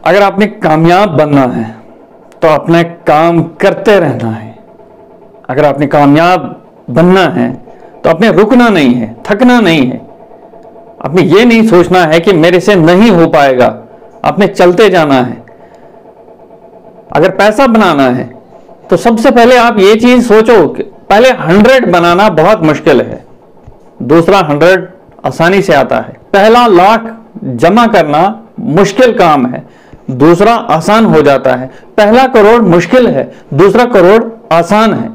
अगर आपने कामयाब बनना है तो अपने काम करते रहना है। अगर आपने कामयाब बनना है तो आपने रुकना नहीं है, थकना नहीं है। आपने ये नहीं सोचना है कि मेरे से नहीं हो पाएगा, आपने चलते जाना है। अगर पैसा बनाना है तो सबसे पहले आप ये चीज सोचो कि पहले 100 बनाना बहुत मुश्किल है, दूसरा 100 आसानी से आता है। पहला लाख जमा करना मुश्किल काम है, दूसरा आसान हो जाता है। पहला करोड़ मुश्किल है, दूसरा करोड़ आसान है।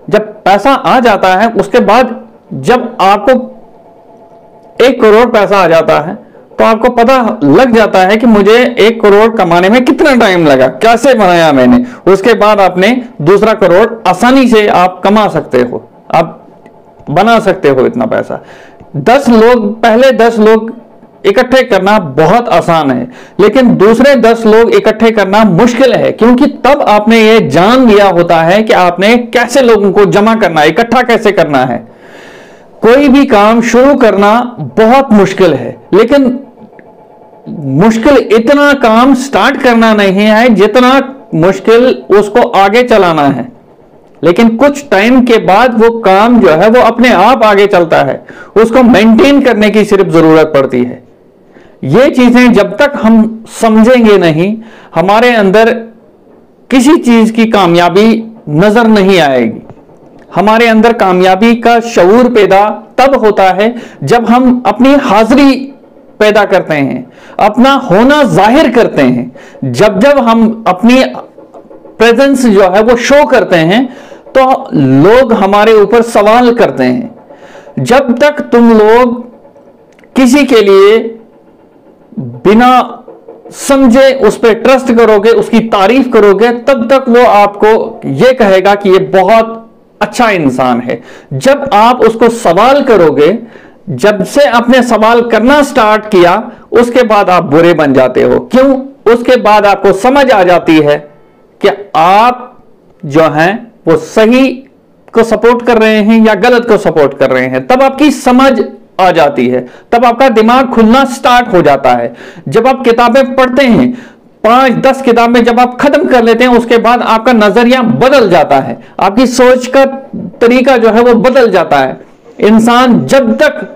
जब पैसा आ जाता है उसके बाद जब आपको 1 करोड़ पैसा आ जाता है तो आपको पता लग जाता है कि मुझे 1 करोड़ कमाने में कितना टाइम लगा, कैसे बनाया मैंने। उसके बाद आपने दूसरा करोड़ आसानी से आप कमा सकते हो, आप बना सकते हो इतना पैसा। 10 लोग, पहले 10 लोग इकट्ठे करना बहुत आसान है, लेकिन दूसरे 10 लोग इकट्ठे करना मुश्किल है, क्योंकि तब आपने ये जान लिया होता है कि आपने कैसे लोगों को जमा करना है, इकट्ठा कैसे करना है। कोई भी काम शुरू करना बहुत मुश्किल है, लेकिन मुश्किल इतना काम स्टार्ट करना नहीं है जितना मुश्किल उसको आगे चलाना है। लेकिन कुछ टाइम के बाद वो काम जो है वो अपने आप आगे चलता है, उसको मेंटेन करने की सिर्फ जरूरत पड़ती है। ये चीजें जब तक हम समझेंगे नहीं, हमारे अंदर किसी चीज की कामयाबी नजर नहीं आएगी। हमारे अंदर कामयाबी का शऊर पैदा तब होता है जब हम अपनी हाजिरी पैदा करते हैं, अपना होना जाहिर करते हैं। जब जब हम अपनी प्रेजेंस जो है वो शो करते हैं तो लोग हमारे ऊपर सवाल करते हैं। जब तक तुम लोग किसी के लिए बिना समझे उस पर ट्रस्ट करोगे, उसकी तारीफ करोगे, तब तक वो आपको यह कहेगा कि ये बहुत अच्छा इंसान है। जब आप उसको सवाल करोगे, जब से आपने सवाल करना स्टार्ट किया, उसके बाद आप बुरे बन जाते हो। क्यों? उसके बाद आपको समझ आ जाती है कि आप जो हैं वो सही को सपोर्ट कर रहे हैं या गलत को सपोर्ट कर रहे हैं। तब आपकी समझ आ जाती है, तब आपका दिमाग खुलना स्टार्ट हो जाता है। जब आप किताबें पढ़ते हैं, 5-10 किताबें जब आप खत्म कर लेते हैं, उसके बाद आपका नजरिया बदल जाता है, आपकी सोच का तरीका जो है वो बदल जाता है। इंसान जब तक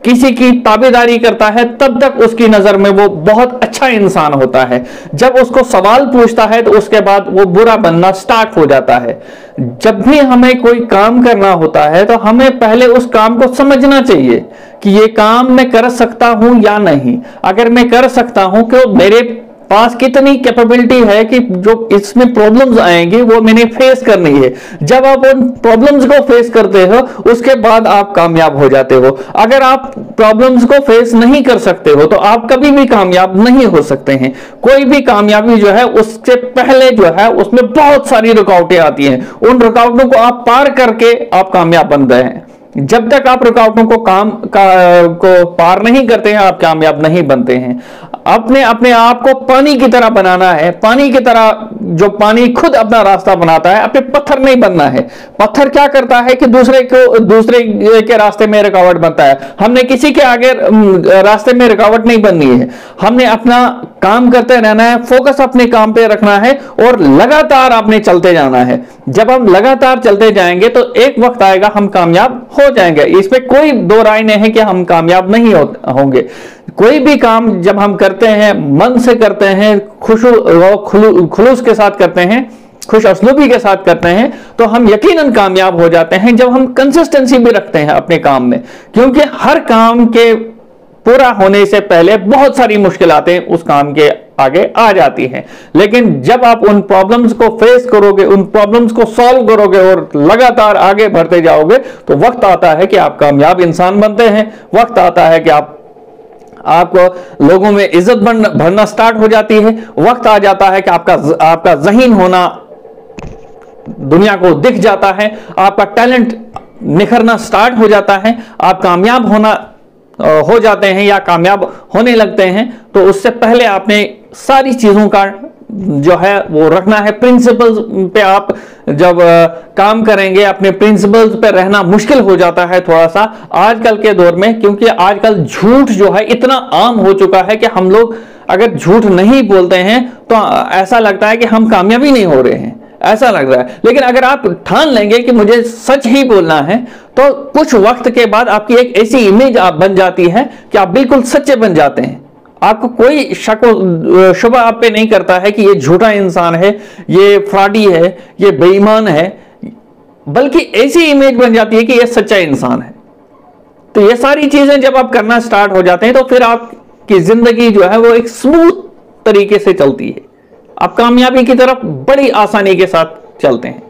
किसी की ताबेदारी करता है तब तक उसकी नजर में वो बहुत अच्छा इंसान होता है। जब उसको सवाल पूछता है तो उसके बाद वो बुरा बनना स्टार्ट हो जाता है। जब भी हमें कोई काम करना होता है तो हमें पहले उस काम को समझना चाहिए कि ये काम मैं कर सकता हूं या नहीं। अगर मैं कर सकता हूं तो मेरे पास कितनी कैपेबिलिटी है कि जो इसमें प्रॉब्लम्स आएंगे वो मैंने फेस करनी है। जब आप उन प्रॉब्लम्स को फेस करते हो उसके बाद आप कामयाब हो जाते हो। अगर आप प्रॉब्लम्स को फेस नहीं कर सकते हो तो आप कभी भी कामयाब नहीं हो सकते हैं। कोई भी कामयाबी जो है उससे पहले जो है उसमें बहुत सारी रुकावटें आती हैं। उन रुकावटों को आप पार करके आप कामयाब बन रहे हैं। जब तक आप रुकावटों को पार नहीं करते हैं आप कामयाब नहीं बनते हैं। अपने आप को पानी की तरह बनाना है, पानी की तरह जो पानी खुद अपना रास्ता बनाता है। अपने पत्थर नहीं बनना है। पत्थर क्या करता है कि दूसरे के रास्ते में रुकावट बनता है। हमने किसी के आगे रास्ते में रुकावट नहीं बननी है। हमने अपना काम करते रहना है, फोकस अपने काम पे रखना है और लगातार आपने चलते जाना है। जब हम लगातार चलते जाएंगे तो एक वक्त आएगा हम कामयाब हो जाएंगे। इसमें कोई दो राय नहीं है कि हम कामयाब नहीं होंगे। कोई भी काम जब हम करते हैं, मन से करते हैं, खुलूस के साथ करते हैं, खुश असलूबी के साथ करते हैं, तो हम यकीनन कामयाब हो जाते हैं। जब हम कंसिस्टेंसी भी रखते हैं अपने काम में, क्योंकि हर काम के पूरा होने से पहले बहुत सारी मुश्किलातें उस काम के आगे आ जाती हैं। लेकिन जब आप उन प्रॉब्लम्स को फेस करोगे, उन प्रॉब्लम्स को सॉल्व करोगे और लगातार आगे बढ़ते जाओगे तो वक्त आता है कि आप कामयाब इंसान बनते हैं। वक्त आता है कि आपको लोगों में इज्जत बढ़ना स्टार्ट हो जाती है। वक्त आ जाता है कि आपका ज़हीन होना दुनिया को दिख जाता है, आपका टैलेंट निखरना स्टार्ट हो जाता है, आप कामयाब हो जाते हैं या कामयाब होने लगते हैं। तो उससे पहले आपने सारी चीजों का जो है वो रखना है। प्रिंसिपल्स पे आप जब काम करेंगे, अपने प्रिंसिपल्स पे रहना मुश्किल हो जाता है थोड़ा सा आजकल के दौर में, क्योंकि आजकल झूठ जो है इतना आम हो चुका है कि हम लोग अगर झूठ नहीं बोलते हैं तो ऐसा लगता है कि हम कामयाबी नहीं हो रहे हैं, ऐसा लग रहा है। लेकिन अगर आप ठान लेंगे कि मुझे सच ही बोलना है, तो कुछ वक्त के बाद आपकी एक ऐसी इमेज आप बन जाती है कि आप बिल्कुल सच्चे बन जाते हैं। आपको कोई शक शुबा आप पे नहीं करता है कि ये झूठा इंसान है, ये फ्रॉडी है, ये बेईमान है, बल्कि ऐसी इमेज बन जाती है कि ये सच्चा इंसान है। तो ये सारी चीजें जब आप करना स्टार्ट हो जाते हैं तो फिर आपकी जिंदगी जो है वो एक स्मूथ तरीके से चलती है, आप कामयाबी की तरफ बड़ी आसानी के साथ चलते हैं।